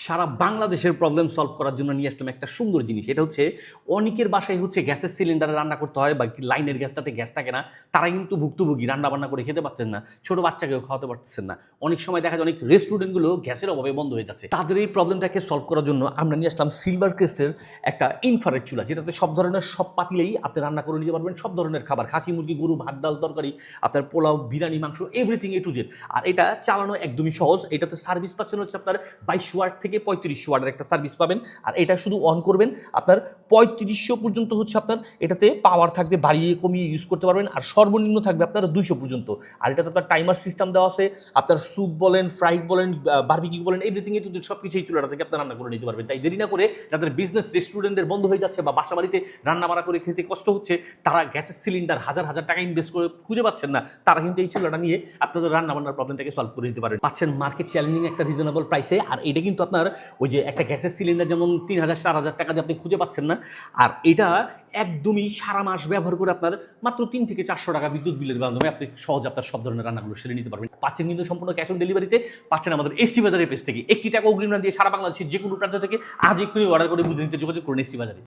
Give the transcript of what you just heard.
সারা বাংলাদেশের problem solve করার জন্য নিয়ে আসলাম একটা সুন্দর জিনিস। এটা হচ্ছে অনেকের বাসায় হচ্ছে গ্যাসের সিলিন্ডারে রান্না করতে হয় বা লাইনের গ্যাসটাতে গ্যাস থাকে না, তারা কিন্তু ভুক্তভোগী, রান্না বান্না করে খেতে পারছেন না, ছোট বাচ্চাকেও খাওয়াতে পারতেছেন না। অনেক সময় দেখা যায় অনেক রেস্টুরেন্টগুলো গ্যাসের অভাবে বন্ধ হয়ে যাচ্ছে। তাদের এই প্রবলেমটাকে সলভ করার জন্য আমরা নিয়ে আসলাম সিলভার ক্রেস্টের একটা ইনফ্রারেড চুলা, যেটাতে সব ধরনের সব পাতিলেই আপনি রান্না করে নিতে পারবেন সব ধরনের খাবার, খাসি মুরগি গরু ভাত ডাল তরকারি, আপনার পোলাও বিরিয়ানি মাংস এভরিথিং এ টু জেড। আর এটা চালানো একদমই সহজ। এটাতে সার্ভিস পাচ্ছেন হচ্ছে আপনার 22 ওয়াট থেকে 3500 ওয়াটের একটা সার্ভিস পাবেন। আর এটা শুধু অন করবেন, আপনার 3500 পর্যন্ত হচ্ছে আপনার এটাতে পাওয়ার থাকবে, বাড়িয়ে কমিয়ে ইউজ করতে পারবেন। আর সর্বনিম্ন থাকবে আপনার 200 পর্যন্ত। আর এটাতে আপনার টাইমার সিস্টেম দেওয়া আছে। আপনার স্যুপ বলেন, ফ্রাইড বলেন, বারবিকিউ বলেন, এভরিথিং এ টু জেড সব কিছু এই চুলাটা থেকে আপনার রান্না করে নিতে পারবেন। তাই দেরি না করে যাদের বিজনেস রেস্টুরেন্টের বন্ধ হয়ে যাচ্ছে বা বাসা বাড়িতে রান্না বাড়া করে খেতে কষ্ট হচ্ছে, তারা গ্যাসের সিলিন্ডার হাজার হাজার টাকা ইনভেস্ট করে খুঁজে পাচ্ছেন না, তারা কিন্তু এই চুলাটা নিয়ে আপনাদের রান্না বান্নার প্রবলেমটাকে সলভ করে দিতে পারেন। পাচ্ছেন মার্কেট চ্যালেঞ্জিং একটা রিজনেবল প্রাইসে। আর এটা কিন্তু আপনার ওই যে একটা গ্যাসের সিলিন্ডার যেমন 3000-4000 টাকা দিয়ে আপনি খুঁজে পাচ্ছেন না, আর এটা একদমই সারা মাস ব্যবহার করে আপনার মাত্র 300 থেকে 400 টাকা বিদ্যুৎ বিলের মাধ্যমে আপনি সহজে আপনার সব ধরনের রান্নাগুলো সেরে নিতে পারবেন। পাচ্ছেন কিন্তু সম্পূর্ণ ক্যাশ অন ডেলিভারিতে, পাচ্ছেন আমাদের এসটি বাজারের পেজ থেকে। 1 টাকা অগ্রিম না দিয়ে সারা বাংলাদেশের যে কোনো প্রান্ত থেকে আজ এক্ষুনি অর্ডার করে বুঝে নিতে যোগাযোগ করুন এসটি বাজারে।